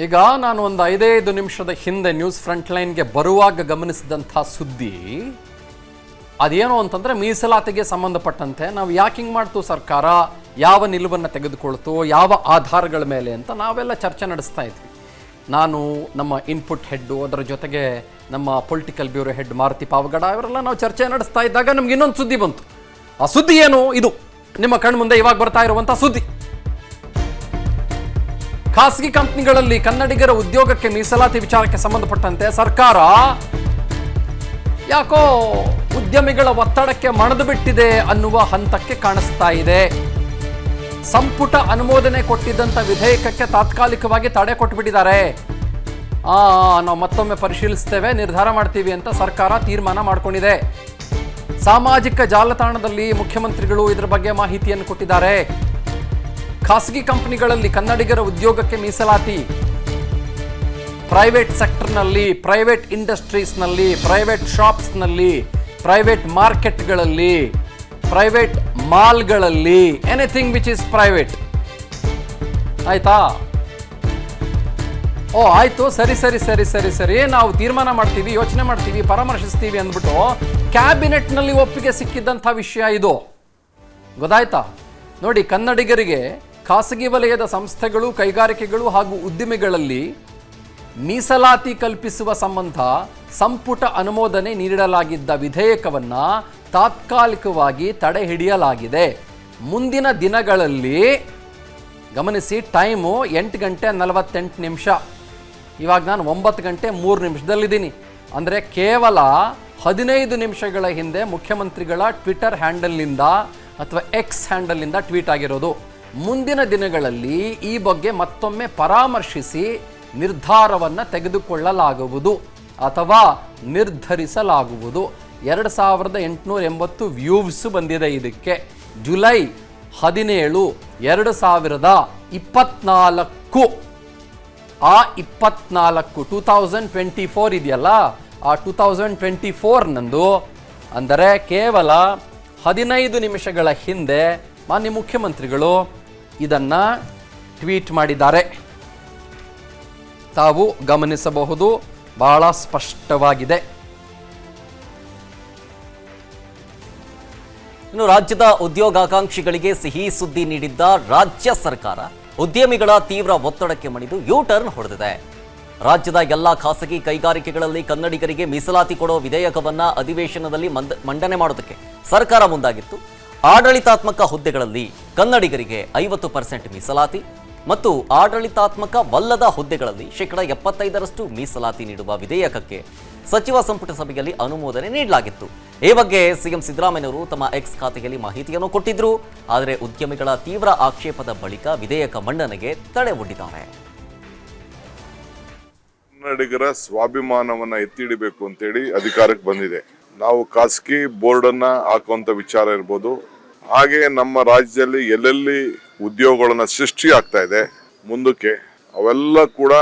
ಈಗ ನಾನು ಒಂದು 5 ನಿಮಿಷದ ಹಿಂದೆ ನ್ಯೂಸ್ ಫ್ರಂಟ್ ಲೈನ್ಗೆ ಬರುವಾಗ ಗಮನಿಸಿದಂಥ ಸುದ್ದಿ ಅದೇನು ಅಂತಂದರೆ ಮೀಸಲಾತಿಗೆ ಸಂಬಂಧಪಟ್ಟಂತೆ ನಾವು ಯಾಕೆ ಹಿಂಗೆ ಮಾಡ್ತು, ಸರ್ಕಾರ ಯಾವ ನಿಲುವನ್ನು ತೆಗೆದುಕೊಳ್ತು, ಯಾವ ಆಧಾರಗಳ ಮೇಲೆ ಅಂತ ನಾವೆಲ್ಲ ಚರ್ಚೆ ನಡೆಸ್ತಾ ಇದ್ವಿ. ನಾನು, ನಮ್ಮ ಇನ್ಪುಟ್ ಹೆಡ್ಡು, ಅದರ ಜೊತೆಗೆ ನಮ್ಮ political bureau head Maruti Pavagada ಇವರೆಲ್ಲ ನಾವು ಚರ್ಚೆ ನಡೆಸ್ತಾ ಇದ್ದಾಗ ನಮ್ಗೆ ಇನ್ನೊಂದು ಸುದ್ದಿ ಬಂತು. ಆ ಸುದ್ದಿ ಏನು? ಇದು ನಿಮ್ಮ ಕಣ್ಮುಂದೆ ಇವಾಗ ಬರ್ತಾ ಇರುವಂಥ ಸುದ್ದಿ. ಖಾಸಗಿ ಕಂಪನಿಗಳಲ್ಲಿ ಕನ್ನಡಿಗರ ಉದ್ಯೋಗಕ್ಕೆ ಮೀಸಲಾತಿ ವಿಚಾರಕ್ಕೆ ಸಂಬಂಧಪಟ್ಟಂತೆ ಸರ್ಕಾರ ಯಾಕೋ ಉದ್ಯಮಿಗಳ ಒತ್ತಡಕ್ಕೆ ಮಣಿದು ಬಿಟ್ಟಿದೆ ಅನ್ನುವ ಹಂತಕ್ಕೆ ಕಾಣಿಸ್ತಾ ಇದೆ. ಸಂಪುಟ ಅನುಮೋದನೆ ಕೊಟ್ಟಿದ್ದಂಥ ವಿಧೇಯಕಕ್ಕೆ ತಾತ್ಕಾಲಿಕವಾಗಿ ತಡೆ ಕೊಟ್ಟುಬಿಟ್ಟಿದ್ದಾರೆ. ನಾವು ಮತ್ತೊಮ್ಮೆ ಪರಿಶೀಲಿಸ್ತೇವೆ, ನಿರ್ಧಾರ ಮಾಡ್ತೀವಿ ಅಂತ ಸರ್ಕಾರ ತೀರ್ಮಾನ ಮಾಡಿಕೊಂಡಿದೆ. ಸಾಮಾಜಿಕ ಜಾಲತಾಣದಲ್ಲಿ ಮುಖ್ಯಮಂತ್ರಿಗಳು ಇದರ ಬಗ್ಗೆ ಮಾಹಿತಿಯನ್ನು ಕೊಟ್ಟಿದ್ದಾರೆ. ಖಾಸಗಿ ಕಂಪನಿಗಳಲ್ಲಿ ಕನ್ನಡಿಗರ ಉದ್ಯೋಗಕ್ಕೆ ಮೀಸಲಾತಿ, ಪ್ರೈವೇಟ್ ಸೆಕ್ಟರ್ನಲ್ಲಿ, ಪ್ರೈವೇಟ್ ಇಂಡಸ್ಟ್ರೀಸ್ನಲ್ಲಿ, ಪ್ರೈವೇಟ್ ಶಾಪ್ಸ್ನಲ್ಲಿ, ಪ್ರೈವೇಟ್ ಮಾರ್ಕೆಟ್ಗಳಲ್ಲಿ, ಪ್ರೈವೇಟ್ ಮಾಲ್ಗಳಲ್ಲಿ, ಎನಿಥಿಂಗ್ ವಿಚ್ ಇಸ್ ಪ್ರೈವೇಟ್. ಆಯ್ತಾ? ಆಯ್ತು, ಸರಿ ಸರಿ ಸರಿ ಸರಿ ಸರಿ ನಾವು ತೀರ್ಮಾನ ಮಾಡ್ತೀವಿ, ಯೋಚನೆ ಮಾಡ್ತೀವಿ, ಪರಾಮರ್ಶಿಸ್ತೀವಿ ಅಂದ್ಬಿಟ್ಟು ಕ್ಯಾಬಿನೆಟ್ನಲ್ಲಿ ಒಪ್ಪಿಗೆ ಸಿಕ್ಕಿದ್ದಂಥ ವಿಷಯ ಇದು. ಗೊತ್ತಾಯ್ತಾ? ನೋಡಿ, ಕನ್ನಡಿಗರಿಗೆ ಖಾಸಗಿ ವಲಯದ ಸಂಸ್ಥೆಗಳು, ಕೈಗಾರಿಕೆಗಳು ಹಾಗೂ ಉದ್ದಿಮೆಗಳಲ್ಲಿ ಮೀಸಲಾತಿ ಕಲ್ಪಿಸುವ ಸಂಬಂಧ ಸಂಪುಟ ಅನುಮೋದನೆ ನೀಡಲಾಗಿದ್ದ ವಿಧೇಯಕವನ್ನು ತಾತ್ಕಾಲಿಕವಾಗಿ ತಡೆ ಹಿಡಿಯಲಾಗಿದೆ. ಮುಂದಿನ ದಿನಗಳಲ್ಲಿ, ಗಮನಿಸಿ, ಟೈಮು 8:48. ಇವಾಗ ನಾನು 9:03 ಅಂದರೆ ಕೇವಲ 15 ನಿಮಿಷಗಳ ಹಿಂದೆ ಮುಖ್ಯಮಂತ್ರಿಗಳ ಟ್ವಿಟರ್ ಹ್ಯಾಂಡಲ್ನಿಂದ ಅಥವಾ ಎಕ್ಸ್ ಹ್ಯಾಂಡಲ್ನಿಂದ ಟ್ವೀಟ್ ಆಗಿರೋದು. ಮುಂದಿನ ದಿನಗಳಲ್ಲಿ ಈ ಬಗ್ಗೆ ಮತ್ತೊಮ್ಮೆ ಪರಾಮರ್ಶಿಸಿ ನಿರ್ಧಾರವನ್ನು ತೆಗೆದುಕೊಳ್ಳಲಾಗುವುದು ಅಥವಾ ನಿರ್ಧರಿಸಲಾಗುವುದು. 2880 ವ್ಯೂವ್ಸ್ ಬಂದಿದೆ ಇದಕ್ಕೆ. ಜುಲೈ 17, 2024. ಆ 24 2024 ಇದೆಯಲ್ಲ, ಆ 2024 ನಂದು, ಅಂದರೆ ಕೇವಲ 15 ನಿಮಿಷಗಳ ಹಿಂದೆ ಮಾನ್ಯ ಮುಖ್ಯಮಂತ್ರಿಗಳು ಇದನ್ನು ಟ್ವೀಟ್ ಮಾಡಿದ್ದಾರೆ. ತಾವು ಗಮನಿಸಬಹುದು, ಬಹಳ ಸ್ಪಷ್ಟವಾಗಿದೆ. ಇನ್ನು ರಾಜ್ಯದ ಉದ್ಯೋಗಾಕಾಂಕ್ಷಿಗಳಿಗೆ ಸಿಹಿ ಸುದ್ದಿ ನೀಡಿದ್ದ ರಾಜ್ಯ ಸರ್ಕಾರ ಉದ್ಯಮಿಗಳ ತೀವ್ರ ಒತ್ತಡಕ್ಕೆ ಮಣಿದು ಯೂ ಟರ್ನ್ ಹೊಡೆದಿದೆ. ರಾಜ್ಯದ ಎಲ್ಲ ಖಾಸಗಿ ಕೈಗಾರಿಕೆಗಳಲ್ಲಿ ಕನ್ನಡಿಗರಿಗೆ ಮೀಸಲಾತಿ ಕೊಡೋ ವಿಧೇಯಕವನ್ನ ಅಧಿವೇಶನದಲ್ಲಿ ಮಂಡನೆ ಮಾಡೋದಕ್ಕೆ ಸರ್ಕಾರ ಮುಂದಾಗಿತ್ತು. ಆಡಳಿತಾತ್ಮಕ ಹುದ್ದೆಗಳಲ್ಲಿ ಕನ್ನಡಿಗರಿಗೆ 50% ಮೀಸಲಾತಿ ಮತ್ತು ಆಡಳಿತಾತ್ಮಕವಲ್ಲದ ಹುದ್ದೆಗಳಲ್ಲಿ 75% ಮೀಸಲಾತಿ ನೀಡುವ ವಿಧೇಯಕಕ್ಕೆ ಸಚಿವ ಸಂಪುಟ ಸಭೆಯಲ್ಲಿ ಅನುಮೋದನೆ ನೀಡಲಾಗಿತ್ತು. ಈ ಬಗ್ಗೆ ಸಿಎಂ ಸಿದ್ದರಾಮಯ್ಯನವರು ತಮ್ಮ ಎಕ್ಸ್ ಖಾತೆಯಲ್ಲಿ ಮಾಹಿತಿಯನ್ನು ಕೊಟ್ಟಿದ್ರು. ಆದರೆ ಉದ್ಯಮಿಗಳ ತೀವ್ರ ಆಕ್ಷೇಪದ ಬಳಿಕ ವಿಧೇಯಕ ಮಂಡನೆಗೆ ತಡೆ ಒಡ್ಡಿದ್ದಾರೆ. ಕನ್ನಡಿಗರ ಸ್ವಾಭಿಮಾನವನ್ನ ಎತ್ತಿ ಹಿಡಿಬೇಕು ಅಂತೇಳಿ ಅಧಿಕಾರಕ್ಕೆ ಬಂದಿದೆ. ನಾವು ಖಾಸಗಿ ಬೋರ್ಡ್ ಅನ್ನ ಹಾಕುವಂತ ವಿಚಾರ ಇರ್ಬೋದು, ಹಾಗೆ ನಮ್ಮ ರಾಜ್ಯದಲ್ಲಿ ಎಲ್ಲೆಲ್ಲಿ ಉದ್ಯೋಗಗಳನ್ನ ಸೃಷ್ಟಿ ಆಗ್ತಾ ಇದೆ ಮುಂದಕ್ಕೆ ಅವೆಲ್ಲ ಕೂಡ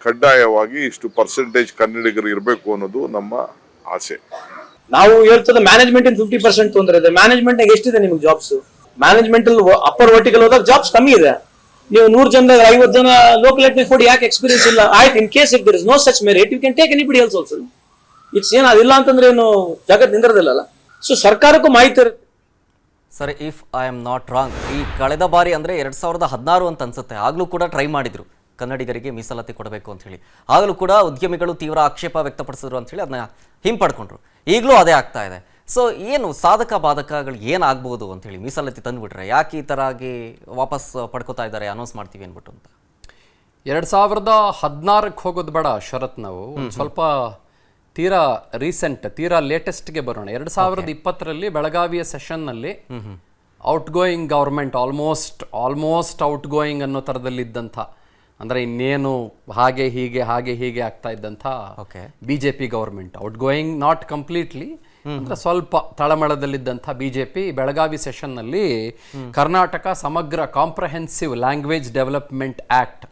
ಕಡ್ಡಾಯವಾಗಿ ಇಷ್ಟು ಪರ್ಸೆಂಟೇಜ್ ಕನ್ನಡಿಗರು ಇರಬೇಕು ಅನ್ನೋದು ನಮ್ಮ ಆಸೆ. ನಾವು ಹೇಳ್ತದೆ ಮ್ಯಾನೇಜ್ಮೆಂಟ್ 50% ತೊಂದರೆ ಇದೆ. ಮ್ಯಾನೇಜ್ಮೆಂಟ್ ಎಷ್ಟಿದೆ ನಿಮ್ಗೆ ಜಾಬ್ಸ್? ಮ್ಯಾನೇಜ್ಮೆಂಟ್ ಅಲ್ಲಿ ಅಪ್ಪರ್ ವರ್ಟಿಕಲ್ ಹೋದಾಗ ಜಾಬ್ಸ್ ಕಮ್ಮಿ ಇದೆ. ನೀವು 100 ಜನದಾಗ 50 ಜನ ಲೋಕಲ್ ಎಟ್ನಿಕ್ ಕೊಡಿ, ಯಾಕೆ ಎಕ್ಸ್ಪೀರಿಯನ್ಸ್ ಇಲ್ಲ? ಆಯ್ತು, in case if there is no such merit you can take anybody else also. It's ಏನು ಅದಿಲ್ಲ ಅಂತಂದ್ರೆ ಏನು ಜಗತ್ ನಿಂದಿರದಿಲ್ಲ. ಸೊ ಸರ್ಕಾರಕ್ಕೂ ಮಾಹಿತಿ ಇರುತ್ತೆ. Sir, if I am not wrong, ಈ ಕಳೆದ ಬಾರಿ ಅಂದರೆ 2016 ಅಂತ ಅನ್ಸುತ್ತೆ, ಆಗಲೂ ಕೂಡ ಟ್ರೈ ಮಾಡಿದ್ರು ಕನ್ನಡಿಗರಿಗೆ ಮೀಸಲಾತಿ ಕೊಡಬೇಕು ಅಂತ ಹೇಳಿ. ಆಗಲೂ ಕೂಡ ಉದ್ಯಮಿಗಳು ತೀವ್ರ ಆಕ್ಷೇಪ ವ್ಯಕ್ತಪಡಿಸಿದ್ರು ಅಂತ ಹೇಳಿ ಅದನ್ನ ಹಿಂಪಡ್ಕೊಂಡ್ರು. ಈಗಲೂ ಅದೇ ಆಗ್ತಾ ಇದೆ. ಸೊ ಏನು ಸಾಧಕ ಬಾಧಕಗಳು ಏನಾಗ್ಬೋದು ಅಂತ ಹೇಳಿ ಮೀಸಲಾತಿ ತಂದುಬಿಟ್ರೆ ಯಾಕೆ ಈ ಥರ ಆಗಿ ವಾಪಸ್ ಪಡ್ಕೋತಾ ಇದ್ದಾರೆ, ಅನೌನ್ಸ್ ಮಾಡ್ತೀವಿ ಅಂದ್ಬಿಟ್ಟು ಅಂತ? 2016ಕ್ಕೆ ಹೋಗೋದು ಬೇಡ ಶರತ್, ನಾವು ಸ್ವಲ್ಪ ತೀರಾ ರೀಸೆಂಟ್, ತೀರಾ ಲೇಟೆಸ್ಟ್ಗೆ ಬರೋಣ. 2020ರಲ್ಲಿ ಬೆಳಗಾವಿಯ ಸೆಷನ್ನಲ್ಲಿ out going government, almost out going ಅನ್ನೋ ಥರದಲ್ಲಿದ್ದಂಥ, ಅಂದರೆ ಇನ್ನೇನು ಹಾಗೆ ಹೀಗೆ ಆಗ್ತಾ ಇದ್ದಂಥ BJP government, out going not completely, ಅಂದ್ರೆ ಸ್ವಲ್ಪ ತಳಮಳದಲ್ಲಿದ್ದಂಥ ಬಿಜೆಪಿ ಬೆಳಗಾವಿ ಸೆಷನ್ನಲ್ಲಿ ಕರ್ನಾಟಕ ಸಮಗ್ರ ಕಾಂಪ್ರಹೆನ್ಸಿವ್ ಲ್ಯಾಂಗ್ವೇಜ್ ಡೆವಲಪ್ಮೆಂಟ್ ಆಕ್ಟ್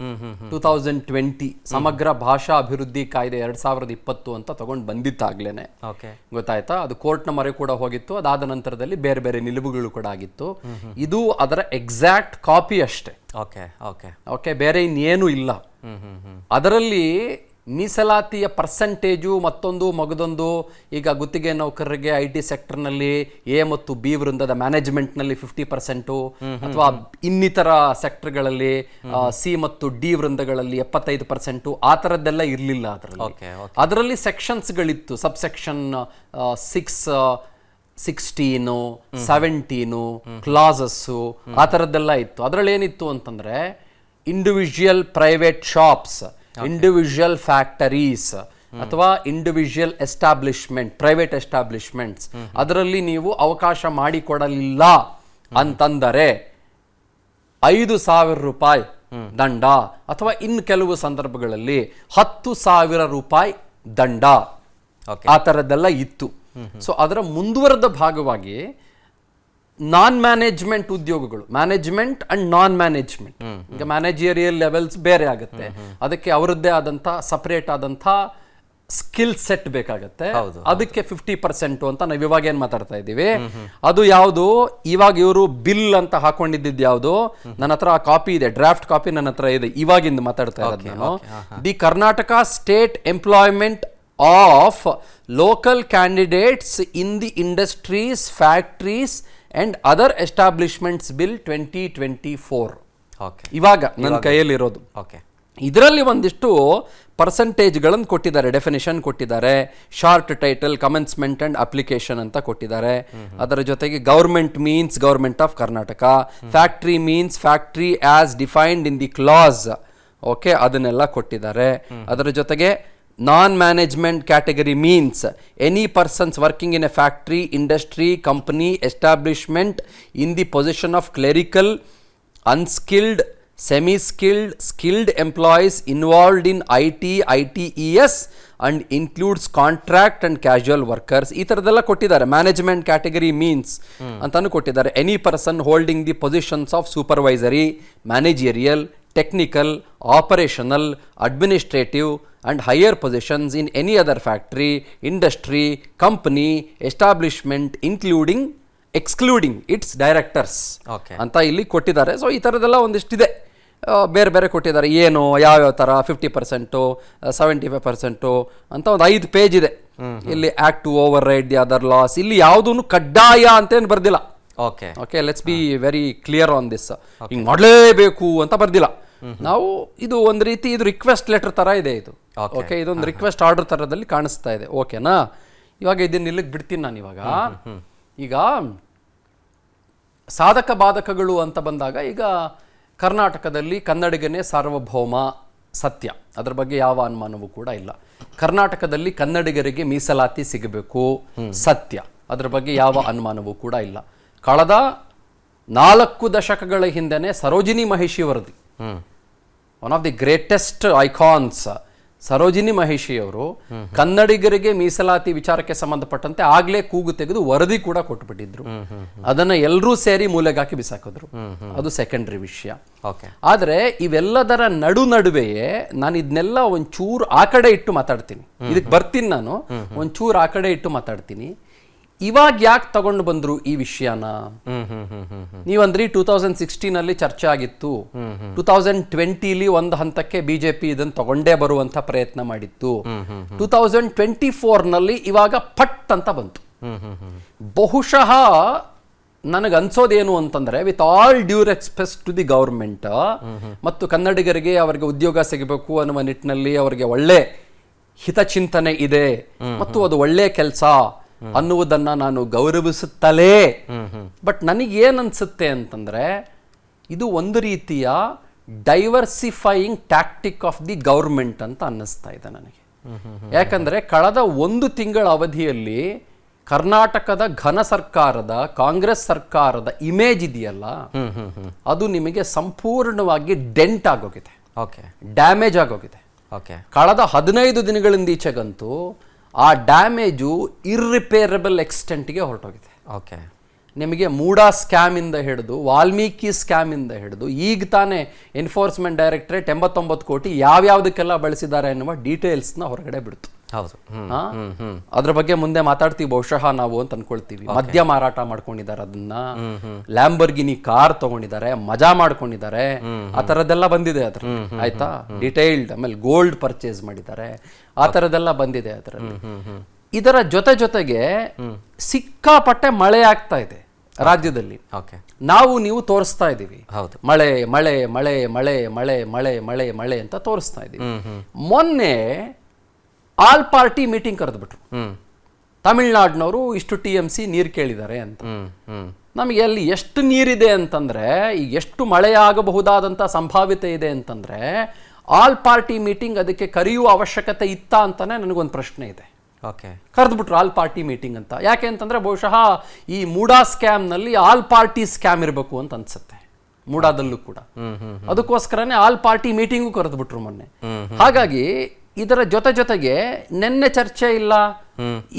2020 ಸಮಗ್ರ ಭಾಷಾ ಅಭಿವೃದ್ಧಿ ಕಾಯ್ದೆ 2020 ಅಂತ ತಗೊಂಡು ಬಂದಿತ್ತಾಗ್ಲೇನೆ. ಗೊತ್ತಾಯ್ತಾ? ಅದು ಕೋರ್ಟ್ನ ಮೊರೆ ಕೂಡ ಹೋಗಿತ್ತು. ಅದಾದ ನಂತರದಲ್ಲಿ ಬೇರೆ ಬೇರೆ ನಿಲುವುಗಳು ಕೂಡ ಆಗಿತ್ತು. ಇದು ಅದರ ಎಕ್ಸಾಕ್ಟ್ ಕಾಪಿ ಅಷ್ಟೇ. ಓಕೆ, ಬೇರೆ ಇನ್ನೇನು ಇಲ್ಲ. ಅದರಲ್ಲಿ ಮೀಸಲಾತಿಯ ಪರ್ಸೆಂಟೇಜು ಮತ್ತೊಂದು ಮಗದೊಂದು. ಈಗ ಗುತ್ತಿಗೆ ನೌಕರರಿಗೆ IT ಸೆಕ್ಟರ್ನಲ್ಲಿ A ಮತ್ತು B ವೃಂದದ ಮ್ಯಾನೇಜ್ಮೆಂಟ್ನಲ್ಲಿ 50%, ಅಥವಾ ಇನ್ನಿತರ ಸೆಕ್ಟರ್ಗಳಲ್ಲಿ C ಮತ್ತು D ವೃಂದಗಳಲ್ಲಿ 75%, ಆ ಥರದ್ದೆಲ್ಲ ಇರಲಿಲ್ಲ. ಅದರಲ್ಲಿ ಸೆಕ್ಷನ್ಸ್ಗಳಿತ್ತು. ಸಬ್ಸೆಕ್ಷನ್ 6, 16, 17 ಕ್ಲಾಸಸ್ಸು, ಆ ಥರದ್ದೆಲ್ಲ ಇತ್ತು. ಅದರಲ್ಲಿ ಏನಿತ್ತು ಅಂತಂದ್ರೆ individual private shops, individual factories ಅಥವಾ ಇಂಡಿವಿಜುವಲ್ ಎಸ್ಟಾಬ್ಲಿಷ್ಮೆಂಟ್, ಪ್ರೈವೇಟ್ ಎಸ್ಟಾಬ್ಲಿಷ್ಮೆಂಟ್ಸ್, ಅದರಲ್ಲಿ ನೀವು ಅವಕಾಶ ಮಾಡಿಕೊಡಲಿಲ್ಲ ಅಂತಂದರೆ 5,000 ರೂಪಾಯಿ ದಂಡ, ಅಥವಾ ಇನ್ನು ಕೆಲವು ಸಂದರ್ಭಗಳಲ್ಲಿ 10,000 ರೂಪಾಯಿ ದಂಡ, ಆ ಥರದ್ದೆಲ್ಲ ಇತ್ತು. ಸೊ ಅದರ ಮುಂದುವರೆದ ಭಾಗವಾಗಿ ನಾನ್ ಮ್ಯಾನೇಜ್ಮೆಂಟ್ ಉದ್ಯೋಗಗಳು, ಮ್ಯಾನೇಜ್ಮೆಂಟ್ ಅಂಡ್ ನಾನ್ ಮ್ಯಾನೇಜ್ಮೆಂಟ್, ಈಗ ಮ್ಯಾನೇಜಿಯರಿಯಲ್ ಲೆವೆಲ್ಸ್ ಬೇರೆ ಆಗುತ್ತೆ. ಅದಕ್ಕೆ ಅವರದ್ದೇ ಆದಂಥ ಸಪರೇಟ್ ಆದಂಥ ಸ್ಕಿಲ್ ಸೆಟ್ ಬೇಕಾಗತ್ತೆ. ಅದಕ್ಕೆ 50% ಅಂತ ನಾವು ಇವಾಗ ಏನ್ ಮಾತಾಡ್ತಾ ಇದ್ದೀವಿ. ಅದು ಯಾವುದು ಇವಾಗ ಇವರು ಬಿಲ್ ಅಂತ ಹಾಕೊಂಡಿದ್ದು ಯಾವುದು? ನನ್ನ ಹತ್ರ ಆ ಕಾಪಿ ಇದೆ, ಡ್ರಾಫ್ಟ್ ಕಾಪಿ ನನ್ನ ಹತ್ರ ಇದೆ. ಇವಾಗಿಂದ ಮಾತಾಡ್ತಾ ಇರೋದು ನಾನು. The Karnataka state employment of local candidates in the industries, factories and other establishments bill 2024 ಇವಾಗ ನನ್ನ ಕೈಯಲ್ಲಿರೋದು. ಇದರಲ್ಲಿ ಒಂದಿಷ್ಟು ಪರ್ಸೆಂಟೇಜ್ಗಳನ್ನು ಕೊಟ್ಟಿದ್ದಾರೆ, ಡೆಫಿನೇಷನ್ ಕೊಟ್ಟಿದ್ದಾರೆ, short title, commencement and application ಅಂತ ಕೊಟ್ಟಿದ್ದಾರೆ. ಅದರ ಜೊತೆಗೆ government means government of Karnataka, factory means factory as defined in the class, okay, ಅದನ್ನೆಲ್ಲ ಕೊಟ್ಟಿದ್ದಾರೆ. ಅದರ ಜೊತೆಗೆ non-management category means any persons working in a factory, industry, company, establishment in the position of clerical, unskilled, semi-skilled, skilled employees involved in IT, ITES and includes contract and casual workers. ಈ ಥರದ್ದೆಲ್ಲ ಕೊಟ್ಟಿದ್ದಾರೆ. Management category means ಅಂತಾನು ಕೊಟ್ಟಿದ್ದಾರೆ. Any person holding the positions of supervisory, managerial, technical, operational, administrative and higher positions in any other factory, industry, company, establishment including excluding its directors ಅಂತ ಇಲ್ಲಿ ಕೊಟ್ಟಿದ್ದಾರೆ. So ಈ ಥರದ್ದೆಲ್ಲ ಒಂದಿಷ್ಟಿದೆ, ಬೇರೆ ಬೇರೆ ಕೊಟ್ಟಿದ್ದಾರೆ. ಏನು ಯಾವ್ಯಾವ ಥರ 50%, 75% ಅಂತ ಒಂದು 5 ಪೇಜ್ ಇದೆ. ಇಲ್ಲಿ act to override the other laws, ಇಲ್ಲಿ ಯಾವುದೂ ಕಡ್ಡಾಯ ಅಂತೇನು ಬರ್ದಿಲ್ಲ. Okay, let's be very clear on this. ಹಿಂಗೆ ಮಾಡಲೇಬೇಕು ಅಂತ ಬರ್ದಿಲ್ಲ. ನಾವು ಇದು ಒಂದು ರೀತಿ ಇದು ರಿಕ್ವೆಸ್ಟ್ ಲೆಟರ್ ತರ ಇದೆ ಇದು. ಓಕೆ, ಇದೊಂದು ರಿಕ್ವೆಸ್ಟ್ ಆರ್ಡರ್ ತರದಲ್ಲಿ ಕಾಣಿಸ್ತಾ ಇದೆ. ಓಕೆನಾ? ಇವಾಗ ಇದನ್ನ ಇಲ್ಲಿಗೆ ಬಿಡ್ತೀನಿ ನಾನು. ಈಗ ಸಾಧಕ ಬಾಧಕಗಳು ಅಂತ ಬಂದಾಗ, ಈಗ ಕರ್ನಾಟಕದಲ್ಲಿ ಕನ್ನಡಿಗನೇ ಸಾರ್ವಭೌಮ, ಸತ್ಯ, ಅದರ ಬಗ್ಗೆ ಯಾವ ಅನುಮಾನವೂ ಕೂಡ ಇಲ್ಲ. ಕರ್ನಾಟಕದಲ್ಲಿ ಕನ್ನಡಿಗರಿಗೆ ಮೀಸಲಾತಿ ಸಿಗಬೇಕು, ಸತ್ಯ, ಅದರ ಬಗ್ಗೆ ಯಾವ ಅನುಮಾನವೂ ಕೂಡ ಇಲ್ಲ. ಕಳೆದ 4 ದಶಕಗಳ ಹಿಂದೆನೆ ಸರೋಜಿನಿ ಮಹಿಷಿ ವರದಿ, one of the greatest icons Sarojini ಮಹಿಷಿಯವರು ಕನ್ನಡಿಗರಿಗೆ ಮೀಸಲಾತಿ ವಿಚಾರಕ್ಕೆ ಸಂಬಂಧಪಟ್ಟಂತೆ ಆಗ್ಲೇ ಕೂಗು ತೆಗೆದು ವರದಿ ಕೂಡ ಕೊಟ್ಟುಬಿಟ್ಟಿದ್ರು. ಅದನ್ನ ಎಲ್ಲರೂ ಸೇರಿ ಮೂಲೆಗೆ ಹಾಕಿ ಬಿಸಾಕಿದ್ರು. ಅದು ಸೆಕೆಂಡರಿ ವಿಷಯ. ಆದ್ರೆ ಇವೆಲ್ಲದರ ನಡುವೆಯೇ ನಾನು ಇದನ್ನೆಲ್ಲ ಒಂಚೂರು ಆ ಕಡೆ ಇಟ್ಟು ಮಾತಾಡ್ತೀನಿ. ಇದಕ್ಕೆ ಬರ್ತೀನಿ ನಾನು, ಒಂಚೂರು ಆ ಕಡೆ ಇಟ್ಟು ಮಾತಾಡ್ತೀನಿ. ಇವಾಗ ಯಾಕೆ ತಗೊಂಡು ಬಂದ್ರು ಈ ವಿಷಯನ? ನೀವಂದ್ರಿ 2016 ಚರ್ಚೆ ಆಗಿತ್ತು, 2020 ಒಂದು ಹಂತಕ್ಕೆ ಬಿಜೆಪಿ ಇದನ್ನು ತಗೊಂಡೇ ಬರುವಂತ ಪ್ರಯತ್ನ ಮಾಡಿತ್ತು, 2024 ಇವಾಗ ಪಟ್ ಅಂತ ಬಂತು. ಬಹುಶಃ ನನಗನ್ಸೋದೇನು ಅಂತಂದ್ರೆ, with all due respect to the government, ಮತ್ತು ಕನ್ನಡಿಗರಿಗೆ ಅವರಿಗೆ ಉದ್ಯೋಗ ಸಿಗಬೇಕು ಅನ್ನುವ ನಿಟ್ಟಿನಲ್ಲಿ ಅವರಿಗೆ ಒಳ್ಳೆ ಹಿತಚಿಂತನೆ ಇದೆ ಮತ್ತು ಅದು ಒಳ್ಳೆ ಕೆಲಸ ಅನ್ನುವುದನ್ನ ನಾನು ಗೌರವಿಸುತ್ತಲೇ, ಬಟ್ ನನಗೇನ್ ಅನ್ಸುತ್ತೆ ಅಂತಂದ್ರೆ, ಇದು ಒಂದು ರೀತಿಯ ಡೈವರ್ಸಿಫೈಯಿಂಗ್ ಟ್ಯಾಕ್ಟಿಕ್ ಆಫ್ ದಿ ಗೌರ್ಮೆಂಟ್ ಅಂತ ಅನ್ನಿಸ್ತಾ ಇದೆ ನನಗೆ. ಯಾಕಂದ್ರೆ ಕಳೆದ 1 ತಿಂಗಳ ಅವಧಿಯಲ್ಲಿ ಕರ್ನಾಟಕದ ಘನ ಸರ್ಕಾರದ, ಕಾಂಗ್ರೆಸ್ ಸರ್ಕಾರದ ಇಮೇಜ್ ಇದೆಯಲ್ಲ, ಅದು ನಿಮಗೆ ಸಂಪೂರ್ಣವಾಗಿ ಡೆಂಟ್ ಆಗೋಗಿದೆ, ಡ್ಯಾಮೇಜ್ ಆಗೋಗಿದೆ. ಕಳೆದ 15 ದಿನಗಳಿಂದ ಈಚೆಗಂತೂ ಆ ಡ್ಯಾಮೇಜು ಇರ್ರಿಪೇರಬಲ್ ಎಕ್ಸ್ಟೆಂಟ್ಗೆ ಹೊರಟೋಗಿದೆ. ಓಕೆ. ನಿಮಗೆ ಮೂಡಾ ಸ್ಕ್ಯಾಮಿಂದ ಹಿಡಿದು ವಾಲ್ಮೀಕಿ ಸ್ಕ್ಯಾಮಿಂದ ಹಿಡಿದು ಈಗ ತಾನೇ ಎನ್ಫೋರ್ಸ್ಮೆಂಟ್ ಡೈರೆಕ್ಟರೇಟ್ 89 ಕೋಟಿ ಯಾವ್ಯಾವುದಕ್ಕೆಲ್ಲ ಬಳಸಿದ್ದಾರೆ ಎನ್ನುವ ಡೀಟೇಲ್ಸ್ನ ಹೊರಗಡೆ ಬಿಡ್ತು. ಹೌದು. ಅದ್ರ ಬಗ್ಗೆ ಮುಂದೆ ಮಾತಾಡ್ತೀವಿ ಬಹುಶಃ ನಾವು ಅಂತ ಅನ್ಕೊಳ್ತೀವಿ. ಮದ್ಯ ಮಾರಾಟ ಮಾಡ್ಕೊಂಡಿದ್ದಾರೆ, ಅದನ್ನ ಲ್ಯಾಂಬರ್ಗಿನಿ ಕಾರ್ ತಗೊಂಡಿದ್ದಾರೆ, ಮಜಾ ಮಾಡ್ಕೊಂಡಿದ್ದಾರೆ, ಆ ತರದ್ದೆಲ್ಲ ಬಂದಿದೆ ಅದ್ರ. ಆಯ್ತಾ, ಡಿಟೈಲ್ಡ್. ಆಮೇಲೆ ಗೋಲ್ಡ್ ಪರ್ಚೇಸ್ ಮಾಡಿದ್ದಾರೆ, ಆ ತರದೆಲ್ಲ ಬಂದಿದೆ ಅದರಲ್ಲಿ. ಇದರ ಜೊತೆಗೆ ಸಿಕ್ಕಾಪಟ್ಟೆ ಮಳೆ ಆಗ್ತಾ ಇದೆ ರಾಜ್ಯದಲ್ಲಿ. ನಾವು ನೀವು ತೋರಿಸ್ತಾ ಇದೀವಿ ಮಳೆ ಮಳೆ ಮಳೆ ಮಳೆ ಮಳೆ ಮಳೆ ಮಳೆ ಮಳೆ ಅಂತ ತೋರಿಸ್ತಾ ಇದೀವಿ. ಮೊನ್ನೆ ಆಲ್ ಪಾರ್ಟಿ ಮೀಟಿಂಗ್ ಕರೆದ್ಬಿಟ್ರು. ತಮಿಳ್ನಾಡಿನವರು ಇಷ್ಟು TMC ನೀರು ಕೇಳಿದ್ದಾರೆ ಅಂತ. ನಮಗೆ ಅಲ್ಲಿ ಎಷ್ಟು ನೀರಿದೆ ಅಂತಂದ್ರೆ, ಈಗ ಎಷ್ಟು ಮಳೆ ಆಗಬಹುದಾದಂತ ಸಂಭಾವ್ಯತೆ ಇದೆ ಅಂತಂದ್ರೆ, ಆಲ್ ಪಾರ್ಟಿ ಮೀಟಿಂಗ್ ಅದಕ್ಕೆ ಕರೆಯುವ ಅವಶ್ಯಕತೆ ಇತ್ತ ಅಂತಾನೆ ನನಗೊಂದು ಪ್ರಶ್ನೆ ಇದೆ. ಕರೆದ್ಬಿಟ್ರು ಆಲ್ ಪಾರ್ಟಿ ಮೀಟಿಂಗ್ ಅಂತ. ಯಾಕೆ ಅಂತಂದ್ರೆ ಬಹುಶಃ ಈ ಮೂಡಾ ಸ್ಕ್ಯಾಮ್ ನಲ್ಲಿ ಆಲ್ ಪಾರ್ಟಿ ಸ್ಕ್ಯಾಮ್ ಇರಬೇಕು ಅಂತ ಅನ್ಸುತ್ತೆ, ಮೂಡಾದಲ್ಲೂ ಕೂಡ. ಅದಕ್ಕೋಸ್ಕರನೇ ಆಲ್ ಪಾರ್ಟಿ ಮೀಟಿಂಗು ಕರೆದ್ಬಿಟ್ರು ಮೊನ್ನೆ. ಹಾಗಾಗಿ ಇದರ ಜೊತೆಗೆ ನೆನ್ನೆ ಚರ್ಚೆ ಇಲ್ಲ.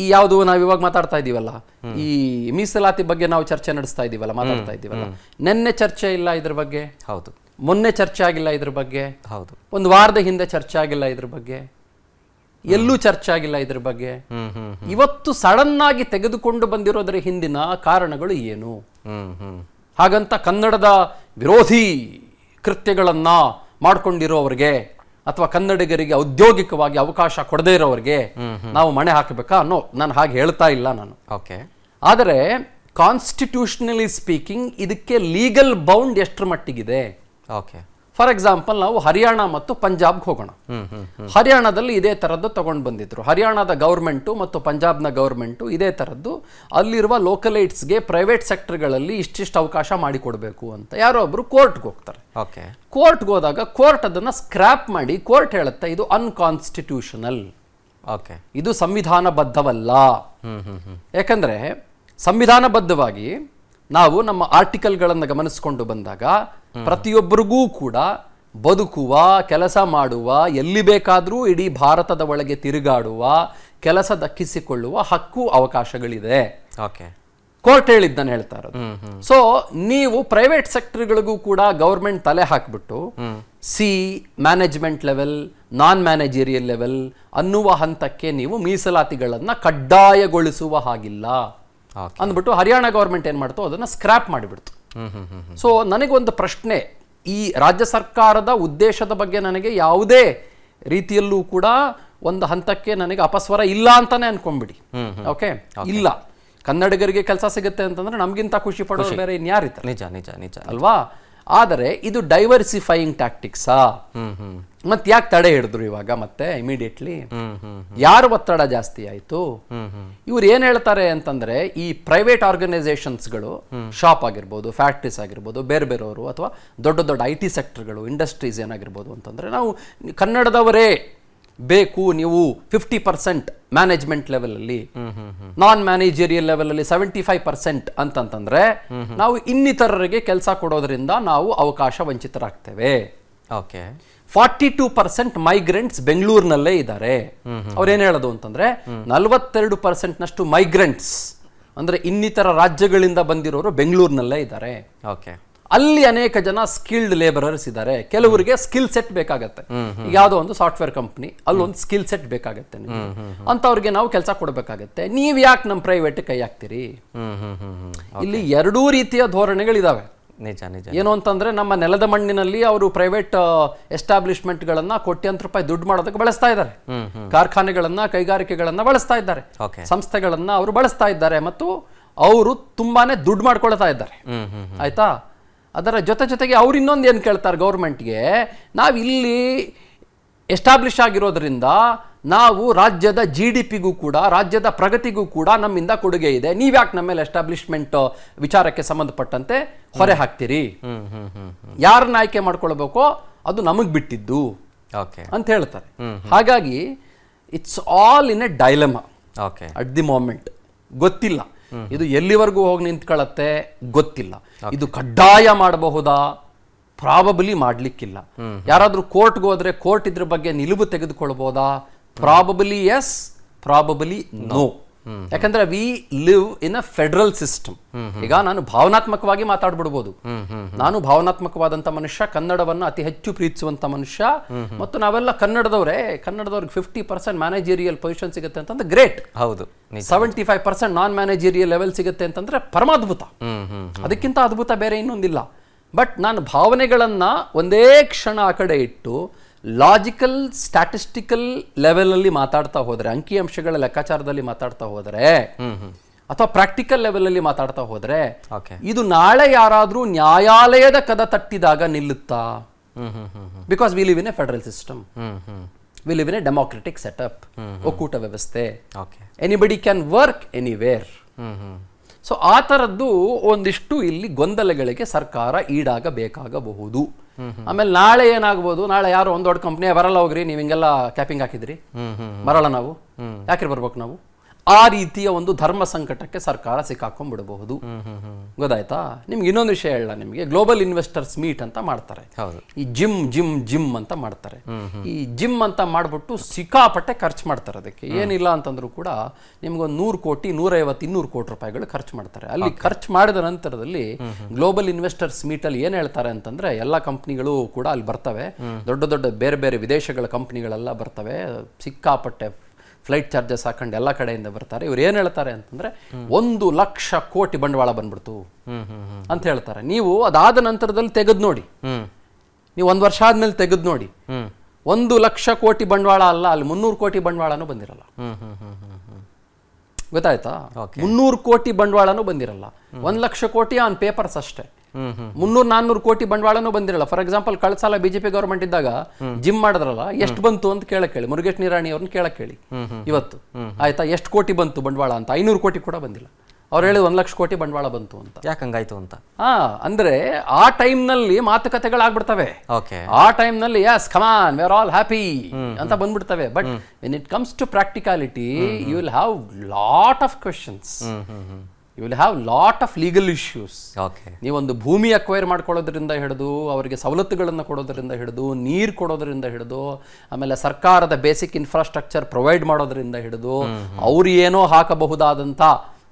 ಈ ಯಾವುದು ನಾವು ಇವಾಗ ಮಾತಾಡ್ತಾ ಇದೀವಲ್ಲ, ಈ ಮೀಸಲಾತಿ ಬಗ್ಗೆ ನಾವು ಚರ್ಚೆ ನಡೆಸ್ತಾ ಇದೀವಲ್ಲ, ಮಾತಾಡ್ತಾ ಇದೀವಲ್ಲ, ನೆನ್ನೆ ಚರ್ಚೆ ಇಲ್ಲ ಇದ್ರ ಬಗ್ಗೆ. ಹೌದು. ಮೊನ್ನೆ ಚರ್ಚೆ ಆಗಿಲ್ಲ ಇದ್ರ ಬಗ್ಗೆ. ಹೌದು. ಒಂದು ವಾರದ ಹಿಂದೆ ಚರ್ಚೆ ಆಗಿಲ್ಲ ಇದ್ರ ಬಗ್ಗೆ. ಎಲ್ಲೂ ಚರ್ಚೆ ಆಗಿಲ್ಲ ಇದ್ರ ಬಗ್ಗೆ. ಇವತ್ತು ಸಡನ್ ಆಗಿ ತೆಗೆದುಕೊಂಡು ಬಂದಿರೋದರ ಹಿಂದಿನ ಕಾರಣಗಳು ಏನು? ಹಾಗಂತ ಕನ್ನಡದ ವಿರೋಧಿ ಕೃತ್ಯಗಳನ್ನ ಮಾಡ್ಕೊಂಡಿರೋವ್ರಿಗೆ ಅಥವಾ ಕನ್ನಡಿಗರಿಗೆ ಔದ್ಯೋಗಿಕವಾಗಿ ಅವಕಾಶ ಕೊಡದೇ ಇರೋವ್ರಿಗೆ ನಾವು ಮಣೆ ಹಾಕಬೇಕಾ ಅನ್ನೋ, ನಾನು ಹಾಗೆ ಹೇಳ್ತಾ ಇಲ್ಲ ನಾನು. ಆದರೆ ಕಾನ್ಸ್ಟಿಟ್ಯೂಷನಲಿ ಸ್ಪೀಕಿಂಗ್ ಇದಕ್ಕೆ ಲೀಗಲ್ ಬೌಂಡ್ ಎಷ್ಟರ ಮಟ್ಟಿಗಿದೆ? ಫಾರ್ ಎಕ್ಸಾಂಪಲ್, ನಾವು ಹರಿಯಾಣ ಮತ್ತು ಪಂಜಾಬ್ಗೆ ಹೋಗೋಣ. ಹರಿಯಾಣದಲ್ಲಿ ಇದೇ ತರದ್ದು ತಗೊಂಡು ಬಂದಿದ್ರು. ಹರಿಯಾಣದ ಗೌರ್ಮೆಂಟು ಮತ್ತು ಪಂಜಾಬ್ನ ಗೌರ್ಮೆಂಟು ಇದೇ ತರದ್ದು ಅಲ್ಲಿರುವ ಲೋಕಲೈಟ್ಸ್ಗೆ ಪ್ರೈವೇಟ್ ಸೆಕ್ಟರ್ಗಳಲ್ಲಿ ಇಷ್ಟಿಷ್ಟು ಅವಕಾಶ ಮಾಡಿಕೊಡ್ಬೇಕು ಅಂತ ಯಾರೋ ಒಬ್ರು ಕೋರ್ಟ್ಗೆ ಹೋಗ್ತಾರೆ. ಕೋರ್ಟ್ಗೆ ಹೋದಾಗ ಕೋರ್ಟ್ ಅದನ್ನ ಸ್ಕ್ರಾಪ್ ಮಾಡಿ ಕೋರ್ಟ್ ಹೇಳುತ್ತೆ ಇದು ಅನ್ಕಾನ್ಸ್ಟಿಟ್ಯೂಷನಲ್, ಇದು ಸಂವಿಧಾನಬದ್ಧವಲ್ಲ. ಯಾಕಂದ್ರೆ ಸಂವಿಧಾನಬದ್ಧವಾಗಿ ನಾವು ನಮ್ಮ ಆರ್ಟಿಕಲ್ಗಳನ್ನು ಗಮನಿಸಿಕೊಂಡು ಬಂದಾಗ ಪ್ರತಿಯೊಬ್ಬರಿಗೂ ಕೂಡ ಬದುಕುವ, ಕೆಲಸ ಮಾಡುವ, ಎಲ್ಲಿ ಬೇಕಾದರೂ ಇಡೀ ಭಾರತದ ಒಳಗೆ ತಿರುಗಾಡುವ, ಕೆಲಸ ದಕ್ಕಿಸಿಕೊಳ್ಳುವ ಹಕ್ಕು ಅವಕಾಶಗಳಿದೆ. ಕೋರ್ಟ್ ಹೇಳಿದ್ದನ್ನು ಹೇಳ್ತಾ ಇರೋದು. ಸೊ ನೀವು ಪ್ರೈವೇಟ್ ಸೆಕ್ಟರ್ಗಳಿಗೂ ಕೂಡ ಗೌರ್ಮೆಂಟ್ ತಲೆ ಹಾಕ್ಬಿಟ್ಟು ಮ್ಯಾನೇಜ್ಮೆಂಟ್ ಲೆವೆಲ್, ನಾನ್ ಮ್ಯಾನೇಜರಿಯಲ್ ಲೆವೆಲ್ ಅನ್ನುವ ಹಂತಕ್ಕೆ ನೀವು ಮೀಸಲಾತಿಗಳನ್ನ ಕಡ್ಡಾಯಗೊಳಿಸುವ ಹಾಗಿಲ್ಲ ಅಂದ್ಬಿಟ್ಟು ಹರಿಯಾಣ ಗೌರ್ಮೆಂಟ್ ಏನ್ ಮಾಡ್ತು, ಅದನ್ನ ಸ್ಕ್ರಾಪ್ ಮಾಡಿಬಿಡ್ತು. ಸೊ ನನಗೊಂದು ಪ್ರಶ್ನೆ, ಈ ರಾಜ್ಯ ಸರ್ಕಾರದ ಉದ್ದೇಶದ ಬಗ್ಗೆ ನನಗೆ ಯಾವುದೇ ರೀತಿಯಲ್ಲೂ ಕೂಡ ಒಂದು ಹಂತಕ್ಕೆ ನನಗೆ ಅಪಸ್ವರ ಇಲ್ಲ ಅಂತಾನೆ ಅನ್ಕೊಂಡ್ಬಿಡಿ. ಓಕೆ, ಇಲ್ಲ, ಕನ್ನಡಿಗರಿಗೆ ಕೆಲಸ ಸಿಗುತ್ತೆ ಅಂತಂದ್ರೆ ನಮ್ಗಿಂತ ಖುಷಿ ಪಡೋರು ಬೇರೆ ಇನ್ಯಾರಿದ್ದಾರೆ? ನಿಜ ನಿಜ ನಿಜ ಅಲ್ವಾ? ಆದರೆ ಇದು ಡೈವರ್ಸಿಫೈಯಿಂಗ್ ಟ್ಯಾಕ್ಟಿಕ್ಸಾ? ಮತ್ತೆ ಯಾಕೆ ತಡೆ ಹಿಡಿದ್ರು ಇವಾಗ ಮತ್ತೆ ಇಮಿಡಿಯೇಟ್ಲಿ? ಯಾರು ಒತ್ತಡ ಜಾಸ್ತಿ ಆಯ್ತು? ಇವ್ರು ಏನ್ ಹೇಳ್ತಾರೆ ಅಂತಂದ್ರೆ, ಈ ಪ್ರೈವೇಟ್ ಆರ್ಗನೈಸೇಷನ್ಸ್ಗಳು, ಶಾಪ್ ಆಗಿರ್ಬೋದು, ಫ್ಯಾಕ್ಟ್ರೀಸ್ ಆಗಿರ್ಬೋದು, ಬೇರೆ ಬೇರೆಯವರು ಅಥವಾ ದೊಡ್ಡ ದೊಡ್ಡ IT ಸೆಕ್ಟರ್ಗಳು, ಇಂಡಸ್ಟ್ರೀಸ್ ಏನಾಗಿರ್ಬೋದು ಅಂತಂದ್ರೆ, ನಾವು ಕನ್ನಡದವರೇ ಬೇಕು, ನೀವು 50% ಮ್ಯಾನೇಜ್ಮೆಂಟ್ ಲೆವೆಲ್ ಅಲ್ಲಿ, ನಾನ್ ಮ್ಯಾನೇಜರಿಯಲ್ ಲೆವೆಲ್ ಅಲ್ಲಿ 75% ಅಂತಂತಂದ್ರೆ ನಾವು ಇನ್ನಿತರರಿಗೆ ಕೆಲಸ ಕೊಡೋದ್ರಿಂದ ನಾವು ಅವಕಾಶ ವಂಚಿತರಾಗ್ತೇವೆ. 42% ಮೈಗ್ರೆಂಟ್ಸ್ ಬೆಂಗಳೂರಿನಲ್ಲೇ ಇದ್ದಾರೆ. ಅವ್ರೇನ್ ಹೇಳೋದು ಅಂತಂದ್ರೆ 42% ನಷ್ಟು ಮೈಗ್ರೆಂಟ್ಸ್ ಅಂದ್ರೆ ಇನ್ನಿತರ ರಾಜ್ಯಗಳಿಂದ ಬಂದಿರೋರು ಬೆಂಗಳೂರಿನಲ್ಲೇ ಇದ್ದಾರೆ. ಅಲ್ಲಿ ಅನೇಕ ಜನ ಸ್ಕಿಲ್ಡ್ ಲೇಬರರ್ಸ್ ಇದ್ದಾರೆ. ಕೆಲವರಿಗೆ ಸ್ಕಿಲ್ ಸೆಟ್ ಬೇಕಾಗತ್ತೆ. ಈಗ ಯಾವುದೋ ಒಂದು ಸಾಫ್ಟ್ವೇರ್ ಕಂಪ್ನಿ, ಅಲ್ಲೊಂದು ಸ್ಕಿಲ್ ಸೆಟ್ ಬೇಕಾಗತ್ತೆ, ಅಂತವ್ರಿಗೆ ನಾವು ಕೆಲಸ ಕೊಡಬೇಕಾಗತ್ತೆ. ನೀವ್ ಯಾಕೆ ನಮ್ಮ ಪ್ರೈವೇಟ್ ಕೈ ಹಾಕ್ತೀರಿ? ಇಲ್ಲಿ ಎರಡೂ ರೀತಿಯ ಧೋರಣೆಗಳಿದಾವೆ. ನಿಜ ನಿಜ. ಏನು ಅಂತಂದ್ರೆ, ನಮ್ಮ ನೆಲದ ಮಣ್ಣಿನಲ್ಲಿ ಅವರು ಪ್ರೈವೇಟ್ ಎಸ್ಟಾಬ್ಲಿಷ್ಮೆಂಟ್ ಗಳನ್ನ ಕೋಟ್ಯಾಂತರ ರೂಪಾಯಿ ದುಡ್ಡು ಮಾಡೋದಕ್ಕೆ ಬಳಸ್ತಾ ಇದ್ದಾರೆ. ಕಾರ್ಖಾನೆಗಳನ್ನ, ಕೈಗಾರಿಕೆಗಳನ್ನ ಬಳಸ್ತಾ ಇದ್ದಾರೆ, ಸಂಸ್ಥೆಗಳನ್ನ ಅವರು ಬಳಸ್ತಾ ಇದ್ದಾರೆ ಮತ್ತು ಅವರು ತುಂಬಾನೇ ದುಡ್ಡು ಮಾಡ್ಕೊಳ್ತಾ ಇದ್ದಾರೆ. ಆಯ್ತಾ? ಅದರ ಜೊತೆಗೆ ಅವ್ರು ಇನ್ನೊಂದು ಏನು ಕೇಳ್ತಾರೆ ಗೌರ್ಮೆಂಟ್ಗೆ, ನಾವಿಲ್ಲಿ ಎಸ್ಟಾಬ್ಲಿಷ್ ಆಗಿರೋದ್ರಿಂದ ನಾವು ರಾಜ್ಯದ GDPಗೂ ಕೂಡ, ರಾಜ್ಯದ ಪ್ರಗತಿಗೂ ಕೂಡ ನಮ್ಮಿಂದ ಕೊಡುಗೆ ಇದೆ, ನೀವ್ಯಾಕೆ ನಮ್ಮ ಮೇಲೆ ಎಸ್ಟಾಬ್ಲಿಷ್ಮೆಂಟ್ ವಿಚಾರಕ್ಕೆ ಸಂಬಂಧಪಟ್ಟಂತೆ ಹೊರೆ ಹಾಕ್ತೀರಿ? ಯಾರನ್ನ ಆಯ್ಕೆ ಮಾಡ್ಕೊಳ್ಬೇಕೋ ಅದು ನಮಗ್ ಬಿಟ್ಟಿದ್ದು ಅಂತ ಹೇಳ್ತಾರೆ. ಹಾಗಾಗಿ it's all in a dilemma at the moment. ಗೊತ್ತಿಲ್ಲ ಇದು ಎಲ್ಲಿವರೆಗೂ ಹೋಗಿ ನಿಂತ್ಕೊಳ್ಳತ್ತೆ, ಗೊತ್ತಿಲ್ಲ. ಇದು ಕಡ್ಡಾಯ ಮಾಡಬಹುದಾ? ಪ್ರಾಬಬಲಿ ಮಾಡ್ಲಿಕ್ಕಿಲ್ಲ. ಯಾರಾದ್ರೂ ಕೋರ್ಟ್ಗೆ ಹೋದ್ರೆ ಕೋರ್ಟ್ ಇದ್ರ ಬಗ್ಗೆ ನಿಲುವು ತೆಗೆದುಕೊಳ್ಬಹುದಾ? Probably yes, probably no. ಯಾಕಂದ್ರೆ we live in a federal system. ಈಗ ನಾನು ಭಾವನಾತ್ಮಕವಾಗಿ ಮಾತಾಡ್ಬಿಡ್ಬೋದು. ನಾನು ಭಾವನಾತ್ಮಕವಾದಂತ ಮನುಷ್ಯ, ಕನ್ನಡವನ್ನು ಅತಿ ಹೆಚ್ಚು ಪ್ರೀತಿಸುವಂತ ಮನುಷ್ಯ, ಮತ್ತು ನಾವೆಲ್ಲ ಕನ್ನಡದವ್ರಿಗೆ 50% ಮ್ಯಾನೇಜರಿಯಲ್ ಪೊಸಿಷನ್ ಸಿಗುತ್ತೆ ಅಂತಂದ್ರೆ ಗ್ರೇಟ್. ಹೌದು. 75% ನಾನ್ ಮ್ಯಾನೇಜರಿಯಲ್ ಲೆವೆಲ್ ಸಿಗುತ್ತೆ ಅಂತಂದ್ರೆ ಪರಮಾದ್ಭುತ. ಅದಕ್ಕಿಂತ ಅದ್ಭುತ ಬೇರೆ ಇನ್ನೊಂದಿಲ್ಲ. ಬಟ್ ನಾನು ಭಾವನೆಗಳನ್ನ ಒಂದೇ ಕ್ಷಣ ಆ ಕಡೆ ಇಟ್ಟು ಲಾಜಿಕಲ್ ಸ್ಟ್ಯಾಟಿಸ್ಟಿಕಲ್ ಲೆವೆಲಲ್ಲಿ ಮಾತಾಡ್ತಾ ಹೋದರೆ, ಅಂಕಿಅಂಶಗಳ ಲೆಕ್ಕಾಚಾರದಲ್ಲಿ ಮಾತಾಡ್ತಾ ಹೋದರೆ, ಅಥವಾ ಪ್ರಾಕ್ಟಿಕಲ್ ಲೆವೆಲಲ್ಲಿ ಮಾತಾಡ್ತಾ ಹೋದರೆ, ಇದು ನಾಳೆ ಯಾರಾದ್ರೂ ನ್ಯಾಯಾಲಯದ ಕದ ತಟ್ಟಿದಾಗ ನಿಲ್ಲುತ್ತಾ? Because we live in a federal system, we live in a democratic setup, ಒಕ್ಕೂಟ ವ್ಯವಸ್ಥೆ, anybody can work anywhere. So ಆ ಥರದ್ದು ಒಂದಿಷ್ಟು ಇಲ್ಲಿ ಗೊಂದಲಗಳಿಗೆ ಸರ್ಕಾರ ಈಡಾಗಬೇಕಾಗಬಹುದು. ಆಮೇಲೆ ನಾಳೆ ಏನಾಗ್ಬೋದು, ನಾಳೆ ಯಾರೋ ಒಂದು ದೊಡ್ಡ ಕಂಪ್ನಿ ಬರಲ್ಲ, ಹೋಗ್ರಿ ನೀವು ಹಿಂಗೆಲ್ಲ ಕ್ಯಾಪಿಂಗ್ ಹಾಕಿದ್ರಿ, ಬರಲ್ಲ, ನಾವು ಯಾಕೆ ಬರ್ಬೇಕು ನಾವು, ಆ ರೀತಿಯ ಒಂದು ಧರ್ಮ ಸಂಕಟಕ್ಕೆ ಸರ್ಕಾರ ಸಿಕ್ಕಾಕೊಂಡ್ಬಿಡಬಹುದು. ಗೊತ್ತಾಯ್ತಾ? ನಿಮ್ಗೆ ಇನ್ನೊಂದು ವಿಷಯ ಹೇಳ, ನಿಮಗೆ ಗ್ಲೋಬಲ್ ಇನ್ವೆಸ್ಟರ್ಸ್ ಮೀಟ್ ಅಂತ ಮಾಡ್ತಾರೆ. ಈ ಜಿಮ್ ಅಂತ ಮಾಡ್ತಾರೆ. ಈ ಜಿಮ್ ಅಂತ ಮಾಡ್ಬಿಟ್ಟು ಸಿಕ್ಕಾಪಟ್ಟೆ ಖರ್ಚು ಮಾಡ್ತಾರೆ. ಅದಕ್ಕೆ ಏನಿಲ್ಲ ಅಂತಂದ್ರೂ ಕೂಡ ನಿಮ್ಗೊಂದು 100 ಕೋಟಿ 150 200 ಕೋಟಿ ರೂಪಾಯಿಗಳು ಖರ್ಚು ಮಾಡ್ತಾರೆ. ಅಲ್ಲಿ ಖರ್ಚು ಮಾಡಿದ ನಂತರದಲ್ಲಿ ಗ್ಲೋಬಲ್ ಇನ್ವೆಸ್ಟರ್ಸ್ ಮೀಟ್ ಅಲ್ಲಿ ಏನ್ ಹೇಳ್ತಾರೆ ಅಂತಂದ್ರೆ, ಎಲ್ಲ ಕಂಪ್ನಿಗಳು ಕೂಡ ಅಲ್ಲಿ ಬರ್ತವೆ, ದೊಡ್ಡ ದೊಡ್ಡ ಬೇರೆ ಬೇರೆ ವಿದೇಶಗಳ ಕಂಪ್ನಿಗಳೆಲ್ಲ ಬರ್ತವೆ, ಸಿಕ್ಕಾಪಟ್ಟೆ ಫ್ಲೈಟ್ ಚಾರ್ಜಸ್ ಹಾಕೊಂಡು ಎಲ್ಲ ಕಡೆಯಿಂದ ಬರ್ತಾರೆ. ಇವ್ರು ಏನು ಹೇಳ್ತಾರೆ ಅಂತಂದ್ರೆ 1,00,000 ಕೋಟಿ ಬಂಡವಾಳ ಬಂದ್ಬಿಡ್ತು ಅಂತ ಹೇಳ್ತಾರೆ. ನೀವು ಅದಾದ ನಂತರದಲ್ಲಿ ತೆಗೆದು ನೋಡಿ, ನೀವು 1 ವರ್ಷ ಆದ್ಮೇಲೆ ತೆಗೆದು ನೋಡಿ, 1,00,000 ಕೋಟಿ ಬಂಡವಾಳ ಅಲ್ಲ, ಅಲ್ಲಿ 300 ಕೋಟಿ ಬಂಡವಾಳನೂ ಬಂದಿರಲ್ಲ. ಗೊತ್ತಾಯ್ತಾ? 300 ಕೋಟಿ ಬಂಡವಾಳನೂ ಬಂದಿರಲ್ಲ. 1,00,000 ಕೋಟಿ ಆನ್ ಪೇಪರ್ಸ್ ಅಷ್ಟೇ. 300-400 ಕೋಟಿ ಬಂಡವಾಳನೂ ಬಂದಿರಲ್ಲ. ಫಾರ್ ಎಕ್ಸಾಂಪಲ್, ಕಳೆದ ಸಲ ಬಿಜೆಪಿ ಗವರ್ಮೆಂಟ್ ಇದ್ದಾಗ ಜಿಮ್ ಮಾಡಿದ್ರಲ್ಲ, ಎಷ್ಟು ಬಂತು ಅಂತ ಕೇಳಿ ಮುರುಗೇಶ್ ನಿರಾಣಿ ಅವ್ರನ್ನ ಕೇಳಿ ಇವತ್ತು, ಆಯ್ತಾ, ಎಷ್ಟು ಕೋಟಿ ಬಂತು ಬಂಡವಾಳ ಅಂತ. 500 ಕೋಟಿ ಕೂಡ ಬಂದಿಲ್ಲ. ಅವ್ರು ಹೇಳಿದ 1,00,000 ಕೋಟಿ ಬಂಡವಾಳ ಬಂತು ಅಂತ. ಯಾಕಂಗಾಯ್ತು ಅಂತ? ಅಂದ್ರೆ ಆ ಟೈಮ್ ನಲ್ಲಿ ಮಾತುಕತೆಗಳಾಗ್ಬಿಡ್ತವೆ. ಆ ಟೈಮ್ ನಲ್ಲಿ yes come on we are all happy ಅಂತ ಬಂದ್ಬಿಡ್ತವೆ. But when it comes to practicality, you will have lot of questions, you will have lot of legal issues. ನೀವೊಂದು ಭೂಮಿ ಅಕ್ವೈರ್ ಮಾಡ್ಕೊಳ್ಳೋದ್ರಿಂದ ಹಿಡಿದು, ಅವರಿಗೆ ಸವಲತ್ತುಗಳನ್ನು ಕೊಡೋದ್ರಿಂದ ಹಿಡಿದು, ನೀರು ಕೊಡೋದ್ರಿಂದ ಹಿಡಿದು, ಆಮೇಲೆ ಸರ್ಕಾರದ ಬೇಸಿಕ್ ಇನ್ಫ್ರಾಸ್ಟ್ರಕ್ಚರ್ ಪ್ರೊವೈಡ್ ಮಾಡೋದ್ರಿಂದ ಹಿಡಿದು, ಅವ್ರು ಏನೋ ಹಾಕಬಹುದಾದಂಥ,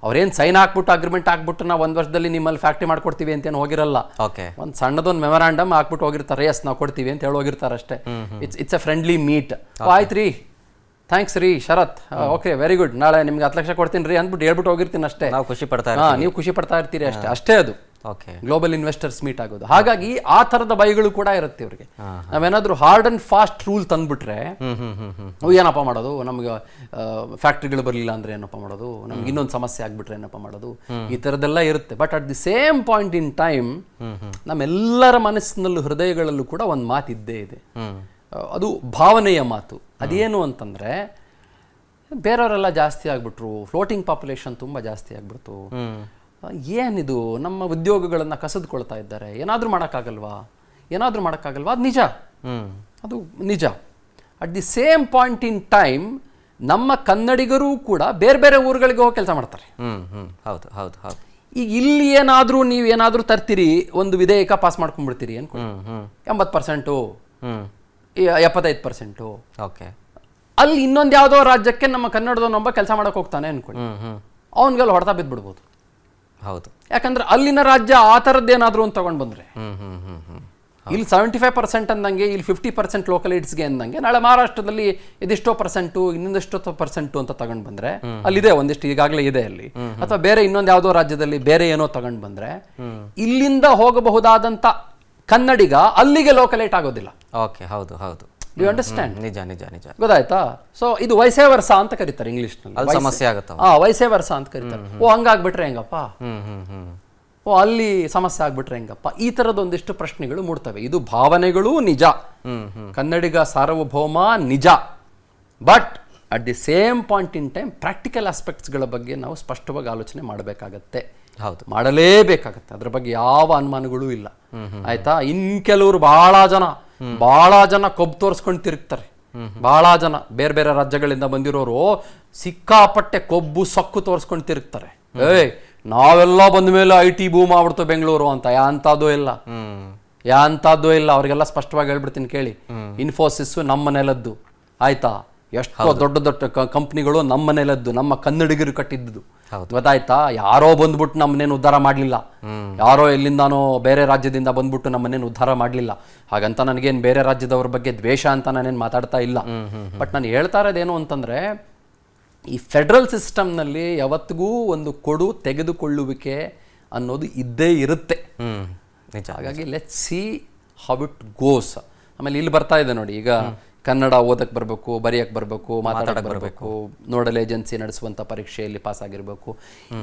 ಅವ್ರೇನು ಸೈನ್ ಹಾಕ್ಬಿಟ್ಟು ಅಗ್ರಿಮೆಂಟ್ ಹಾಕ್ಬಿಟ್ಟು ನಾವು 1 ವರ್ಷದಲ್ಲಿ ನಿಮ್ಮಲ್ಲಿ ಫ್ಯಾಕ್ಟ್ರಿ ಮಾಡ್ಕೊಡ್ತೀವಿ ಅಂತೇನು ಹೋಗಿರಲ್ಲ. ಒಂದು ಸಣ್ಣದೊಂದು ಮೆಮೊರಾಂಡಮ್ ಹಾಕ್ಬಿಟ್ಟು ಹೋಗಿರ್ತಾರೆ, ಎಸ್ ನಾವು ಕೊಡ್ತೀವಿ ಅಂತ ಹೇಳಿ ಹೋಗಿರ್ತಾರೆ ಅಷ್ಟೇ. It's A friendly meet. ಆಯ್ತು ರೀ, ಥ್ಯಾಂಕ್ಸ್ ರೀ ಶರತ್, ಓಕೆ ವೆರಿ ಗುಡ್, ನಾಳೆ ನಿಮ್ಗೆ 10 ಲಕ್ಷ ಕೊಡ್ತೀನಿ ರೀ ಅಂದ್ಬಿಟ್ಟು ಹೇಳ್ಬಿಟ್ಟು ಹೋಗಿರ್ತೀನಿ ಅಷ್ಟೇ. ನಾವು ಖುಷಿ ಪಡ್ತಾ ನೀವು ಖುಷಿ ಪಡ್ತಾ ಇರ್ತೀರಿ ಅಷ್ಟೇ. ಅದು ಗ್ಲೋಬಲ್ ಇನ್ವೆಸ್ಟರ್ಸ್ ಮೀಟ್ ಆಗೋದು. ಹಾಗಾಗಿ ಆ ಥರದ ಬೈಗಳು ಕೂಡ ಇರುತ್ತೆ ಇವ್ರಿಗೆ. ನಾವೇನಾದ್ರೂ ಹಾರ್ಡ್ ಅಂಡ್ ಫಾಸ್ಟ್ ರೂಲ್ ತಂದ್ಬಿಟ್ರೆ, ಏನಪ್ಪ ಮಾಡೋದು, ನಮ್ಗೆ ಫ್ಯಾಕ್ಟ್ರಿಗಳು ಬರಲಿಲ್ಲ ಅಂದ್ರೆ ಏನಪ್ಪ ಮಾಡೋದು, ನಮ್ಗೆ ಇನ್ನೊಂದು ಸಮಸ್ಯೆ ಆಗ್ಬಿಟ್ರೆ ಏನಪ್ಪ ಮಾಡೋದು, ಈ ಥರದ್ದೆಲ್ಲ ಇರುತ್ತೆ. But at the same point in time ನಮ್ಮೆಲ್ಲರ ಮನಸ್ಸಿನಲ್ಲೂ ಹೃದಯಗಳಲ್ಲೂ ಕೂಡ ಒಂದು ಮಾತು ಇದ್ದೇ ಇದೆ. ಅದು ಭಾವನೆಯ ಮಾತು. ಅದೇನು ಅಂತಂದ್ರೆ, ಬೇರೆಯವರೆಲ್ಲ ಜಾಸ್ತಿ ಆಗ್ಬಿಟ್ರು, ಫ್ಲೋಟಿಂಗ್ ಪಾಪ್ಯುಲೇಷನ್ ತುಂಬಾ ಜಾಸ್ತಿ ಆಗ್ಬಿಡ್ತು, ಏನಿದು ನಮ್ಮ ಉದ್ಯೋಗಗಳನ್ನ ಕಸಿದುಕೊಳ್ತಾ ಇದ್ದಾರೆ, ಏನಾದ್ರೂ ಮಾಡೋಕ್ಕಾಗಲ್ವಾ, ಅದು ನಿಜ, ಅದು ನಿಜ. At the same point in time ನಮ್ಮ ಕನ್ನಡಿಗರು ಕೂಡ ಬೇರೆ ಬೇರೆ ಊರುಗಳಿಗೆ ಹೋಗಿ ಕೆಲಸ ಮಾಡ್ತಾರೆ. ಈಗ ಇಲ್ಲಿ ನೀವೇನಾದ್ರೂ ತರ್ತೀರಿ, ಒಂದು ವಿಧೇಯಕ ಪಾಸ್ ಮಾಡ್ಕೊಂಡ್ಬಿಡ್ತೀರಿ ಅನ್ಕೊಳ್ಳಿ, 80%, 75%. ಅಲ್ಲಿ ಇನ್ನೊಂದು ಯಾವುದೋ ರಾಜ್ಯಕ್ಕೆ ನಮ್ಮ ಕನ್ನಡದವನೊಬ್ಬ ಕೆಲಸ ಮಾಡಕ್ ಹೋಗ್ತಾನೆ ಅನ್ಕೊಳ್ಳಿ, ಅವನ್ಗೆಲ್ಲ ಹೊಡೆತ ಬಿದ್ದ್ಬಿಡ್ಬೋದು. ಯಾಕಂದ್ರೆ ಅಲ್ಲಿನ ರಾಜ್ಯ ಆ ಥರದ್ದೇನಾದ್ರೂ ಅಂತ ತಗೊಂಡ್ ಬಂದ್ರೆ, ಇಲ್ಲಿ 75% ಅಂದಂಗೆ, ಇಲ್ಲಿ 50% ಲೋಕಲ್ ಏಡ್ಸ್ಗೆ ಅಂದಂಗೆ, ನಾಳೆ ಮಹಾರಾಷ್ಟ್ರದಲ್ಲಿ ಇದಿಷ್ಟೋ %, ಇನ್ನೊಂದಿಷ್ಟೋ % ಅಂತ ತಗೊಂಡ್ ಬಂದ್ರೆ, ಅಲ್ಲಿದೆ ಒಂದಿಷ್ಟು ಈಗಾಗಲೇ ಇದೆ ಅಲ್ಲಿ, ಅಥವಾ ಬೇರೆ ಇನ್ನೊಂದು ಯಾವುದೋ ರಾಜ್ಯದಲ್ಲಿ ಬೇರೆ ಏನೋ ತಗೊಂಡ್ ಬಂದ್ರೆ, ಇಲ್ಲಿಂದ ಹೋಗಬಹುದಾದಂತ ಕನ್ನಡಿಗ ಅಲ್ಲಿಗೆ ಲೋಕಲೇಟ್ ಆಗೋದಿಲ್ಲ. Do you understand? ನಿಜ. ಗೊತ್ತಾಯ್ತಾ? ಸೊ ಇದು ವೈಸೇ ವರ್ಸ ಅಂತ ಕರೀತಾರೆ ಇಂಗ್ಲಿಷ್ ನಲ್ಲಿ. ಸಮಸ್ಯೆ ಆಗುತ್ತೆ. ವೈಸೇ ವರ್ಸ ಅಂತ ಕರೀತಾರೆ. ಹಂಗಾಗ್ಬಿಟ್ರೆ ಹೆಂಗಪ್ಪ, ಅಲ್ಲಿ ಸಮಸ್ಯೆ ಆಗ್ಬಿಟ್ರೆ ಹೆಂಗಪ್ಪ, ಈ ತರದ ಒಂದಿಷ್ಟು ಪ್ರಶ್ನೆಗಳು ಮೂಡ್ತವೆ. ಇದು ಭಾವನೆಗಳು ನಿಜ, ಕನ್ನಡಿಗ ಸಾರ್ವಭೌಮ ನಿಜ. But at the same point in time practical ಆಸ್ಪೆಕ್ಟ್ಸ್ಗಳ ಬಗ್ಗೆ ನಾವು ಸ್ಪಷ್ಟವಾಗಿ ಆಲೋಚನೆ ಮಾಡಬೇಕಾಗತ್ತೆ, ಮಾಡಲೇಬೇಕಾಗತ್ತೆ. ಅದ್ರ ಬಗ್ಗೆ ಯಾವ ಅನುಮಾನಗಳೂ ಇಲ್ಲ. ಆಯ್ತಾ? ಕೆಲವರು ಬಹಳ ಜನ ಕೊಬ್ಬು ತೋರಿಸ್ಕೊಂಡು ತಿರುಗ್ತಾರೆ. ಬಹಳ ಜನ ಬೇರೆ ಬೇರೆ ರಾಜ್ಯಗಳಿಂದ ಬಂದಿರೋರು ಸಿಕ್ಕಾಪಟ್ಟೆ ಕೊಬ್ಬು ಸೊಕ್ಕು ತೋರಿಸ್ಕೊಂಡು ತಿರುಗ್ತಾರೆ. ನಾವೆಲ್ಲ ಬಂದ ಮೇಲೆ IT ಬೂಮ್ ಆಗ್ಬಿಡ್ತು ಬೆಂಗಳೂರು ಅಂತ. ಯಾಂತದ್ದು ಇಲ್ಲ. ಅವ್ರಿಗೆಲ್ಲ ಸ್ಪಷ್ಟವಾಗಿ ಹೇಳ್ಬಿಡ್ತೀನಿ ಕೇಳಿ, ಇನ್ಫೋಸಿಸ್ ನಮ್ಮ ನೆಲದ್ದು, ಆಯ್ತಾ, ಎಷ್ಟೋ ದೊಡ್ಡ ದೊಡ್ಡ ಕಂಪ್ನಿಗಳು ನಮ್ಮ ಮನೇಲದ್ದು, ನಮ್ಮ ಕನ್ನಡಿಗರು ಕಟ್ಟಿದ್ದು. ಹೌದು. ಗೊತ್ತಾಯ್ತಾ? ಯಾರೋ ಬಂದ್ಬಿಟ್ಟು ನಮ್ಮನ್ನೇನು ಉದ್ಧಾರ ಮಾಡಲಿಲ್ಲ, ಯಾರೋ ಎಲ್ಲಿಂದಾನೋ ಬೇರೆ ರಾಜ್ಯದಿಂದ ಬಂದ್ಬಿಟ್ಟು ನಮ್ಮನ್ನೇನು ಉದ್ಧಾರ ಮಾಡಲಿಲ್ಲ. ಹಾಗಂತ ನನಗೇನು ಬೇರೆ ರಾಜ್ಯದವ್ರ ಬಗ್ಗೆ ದ್ವೇಷ ಅಂತ ನಾನೇನು ಮಾತಾಡ್ತಾ ಇಲ್ಲ. ಬಟ್ ನಾನು ಹೇಳ್ತಾ ಇರೋದೇನು ಅಂತಂದರೆ, ಈ ಫೆಡ್ರಲ್ ಸಿಸ್ಟಮ್ನಲ್ಲಿ ಯಾವತ್ತಿಗೂ ಒಂದು ಕೊಡು ತೆಗೆದುಕೊಳ್ಳುವಿಕೆ ಅನ್ನೋದು ಇದ್ದೇ ಇರುತ್ತೆ. ನಿಜ. ಹಾಗಾಗಿ let see how it goes. ಆಮೇಲೆ ಇಲ್ಲಿ ಬರ್ತಾ ಇದೆ ನೋಡಿ, ಈಗ ಕನ್ನಡ ಓದಕ್ಕೆ ಬರಬೇಕು, ಬರೆಯಕ್ಕೆ ಬರಬೇಕು, ಮಾತಾಡಕ್ಕೆ ಬರಬೇಕು, ನೋಡಲ್ ಏಜೆನ್ಸಿ ನಡೆಸುವಂಥ ಪರೀಕ್ಷೆಯಲ್ಲಿ ಪಾಸ್ ಆಗಿರಬೇಕು.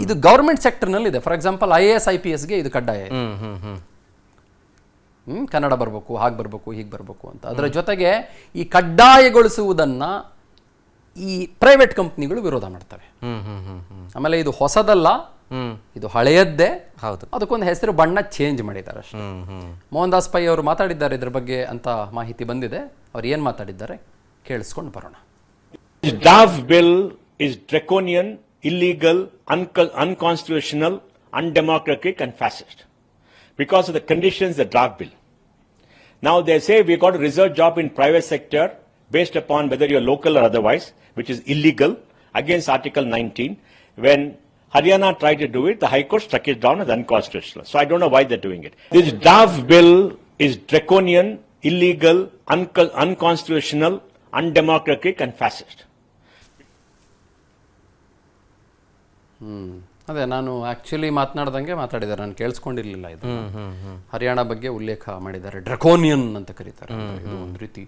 ಇದು ಗೌರ್ಮೆಂಟ್ ಸೆಕ್ಟರ್ನಲ್ಲಿ ಇದೆ. ಫಾರ್ ಎಕ್ಸಾಂಪಲ್ IAS IPSಗೆ ಇದು ಕಡ್ಡಾಯ. ಕನ್ನಡ ಬರಬೇಕು, ಹಾಗೆ ಬರಬೇಕು, ಹೀಗೆ ಬರಬೇಕು ಅಂತ. ಅದರ ಜೊತೆಗೆ ಈ ಕಡ್ಡಾಯಗೊಳಿಸುವುದನ್ನು ಈ ಪ್ರೈವೇಟ್ ಕಂಪ್ನಿಗಳು ವಿರೋಧ ಮಾಡ್ತವೆ. ಆಮೇಲೆ ಇದು ಹೊಸದಲ್ಲ, ಇದು ಹಳೆಯದ್ದೇ. ಹೌದು. ಅದಕ್ಕೊಂದು ಹೆಸರು, ಬಣ್ಣ ಚೇಂಜ್ ಮಾಡಿದ್ದಾರೆ ಅಷ್ಟೇ. ಮೋಹನ್ ದಾಸ್ ಪೈ ಅವರು ಮಾತಾಡಿದ್ದಾರೆ ಇದ್ರ ಬಗ್ಗೆ ಅಂತ ಮಾಹಿತಿ ಬಂದಿದೆ. ಅವ್ರು ಏನು ಮಾತಾಡಿದ್ದಾರೆ ಕೇಳಿಸ್ಕೊಂಡು ಬರೋಣ. Draft bill is draconian, illegal, unconstitutional, undemocratic and fascist because of the conditions the draft bill. Now they say we got a reserve job in private sector based upon whether you're local or otherwise, which is illegal against Article 19. When Haryana tried to do it, the High Court struck it down as unconstitutional. So I don't know why they're doing it. This draft bill is draconian, illegal, unconstitutional, undemocratic and fascist. ಅದೇ ನಾನು actually ಮಾತನಾಡ್ದಂಗೆ ಮಾತಾಡಿದ್ದಾರೆ, ನಾನು ಕೇಳಿಸ್ಕೊಂಡಿರಲಿಲ್ಲ. ಇದು ಹರಿಯಾಣ ಬಗ್ಗೆ ಉಲ್ಲೇಖ ಮಾಡಿದ್ದಾರೆ. ಡ್ರಕೋನಿಯನ್ ಅಂತ ಕರೀತಾರೆ. ಇದು ಒಂದು ರೀತಿ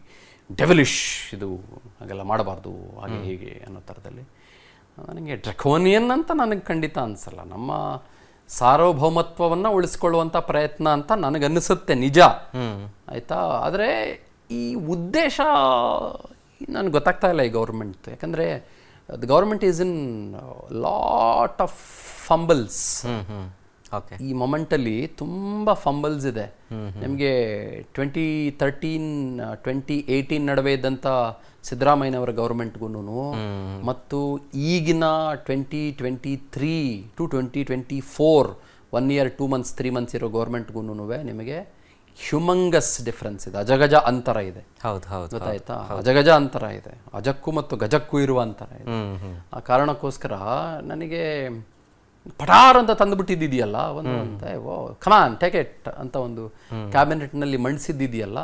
ಡೆವಿಲಿಶ್, ಇದು ಹಾಗೆಲ್ಲ ಮಾಡಬಾರ್ದು, ಹಾಗೆ ಹೀಗೆ ಅನ್ನೋ ಥರದಲ್ಲಿ. ನನಗೆ ಡ್ರಕೋನಿಯನ್ ಅಂತ ನನಗೆ ಖಂಡಿತ ಅನಿಸಲ್ಲ. ನಮ್ಮ ಸಾರ್ವಭೌಮತ್ವವನ್ನು ಉಳಿಸ್ಕೊಳ್ಳುವಂಥ ಪ್ರಯತ್ನ ಅಂತ ನನಗನ್ನಿಸುತ್ತೆ, ನಿಜ. ಆಯಿತಾ? ಆದರೆ ಈ ಉದ್ದೇಶ ನನಗೆ ಗೊತ್ತಾಗ್ತಾ ಇಲ್ಲ ಈ ಗೌರ್ಮೆಂಟ್. ಯಾಕಂದರೆ the government is in lot of fumbles. ಈ ಮೊಮೆಂಟಲ್ಲಿ ತುಂಬ ಫಂಬಲ್ಸ್ ಇದೆ. ನಿಮಗೆ 2013-2018 ನಡುವೆ ಇದ್ದಂಥ ಸಿದ್ದರಾಮಯ್ಯನವರ ಗೌರ್ಮೆಂಟ್ಗೂ ಮತ್ತು ಈಗಿನ 2023 to 2024 1 year 2 months 3 months ಇರೋ ಗೌರ್ಮೆಂಟ್ಗೂ ನಿಮಗೆ ಹ್ಯೂಮಂಗಸ್ ಡಿಫ್ರೆನ್ಸ್ ಇದೆ, ಅಜಗಜ ಅಂತರ ಇದೆ. ಹೌದು ಹೌದು, ಗೊತ್ತಾಯ್ತಾ? ಅಜಗಜ ಅಂತರ ಇದೆ, ಅಜಕ್ಕೂ ಮತ್ತು ಗಜಕ್ಕೂ ಇರುವ ಅಂತರ ಇದೆ. ಆ ಕಾರಣಕ್ಕೋಸ್ಕರ ನನಗೆ ಪಟಾರ್ ಅಂತ ತಂದುಬಿಟ್ಟಿದ್ದಿದೆಯಲ್ಲ ಒಂದು, ಕಮಾನ್ ಟೇಕ್ ಇಟ್ ಅಂತ ಒಂದು ಕ್ಯಾಬಿನೆಟ್ನಲ್ಲಿ ಮಂಡಿಸಿದ್ದಿದೆಯಲ್ಲ,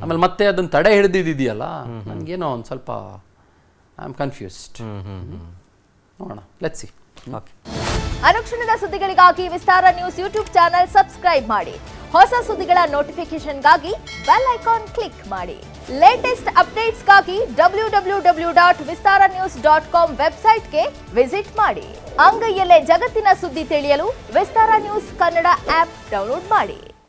ಆಮೇಲೆ ಮತ್ತೆ ಅದನ್ನು ತಡೆ ಹಿಡಿದಿದೆಯಲ್ಲ, ನನಗೇನೋ ಒಂದು ಸ್ವಲ್ಪ ಐ ಆಮ್ ಕನ್ಫ್ಯೂಸ್ಡ್. ನೋಡೋಣ, ಲೆಟ್ಸ್ ಸಿ. ಅನುಕ್ಷಣದ ಸುದ್ದಿಗಳಿಗಾಗಿ ವಿಸ್ತಾರ ನ್ಯೂಸ್ ಯೂಟ್ಯೂಬ್ ಚಾನೆಲ್ ಸಬ್ಸ್ಕ್ರೈಬ್ ಮಾಡಿ. ಹೊಸ ಸುದ್ದಿಗಳ ನೋಟಿಫಿಕೇಶನ್ಗಾಗಿ ಬೆಲ್ ಐಕಾನ್ ಕ್ಲಿಕ್ ಮಾಡಿ. ಲೇಟೆಸ್ಟ್ ಅಪ್ಡೇಟ್ಸ್ಗಾಗಿ www.vistaranews.com ವೆಬ್ಸೈಟ್ಗೆ ವಿಸಿಟ್ ಮಾಡಿ. ಅಂಗೈಯಲ್ಲೇ ಜಗತ್ತಿನ ಸುದ್ದಿ ತಿಳಿಯಲು ವಿಸ್ತಾರ ನ್ಯೂಸ್ ಕನ್ನಡ ಆಪ್ ಡೌನ್ಲೋಡ್ ಮಾಡಿ.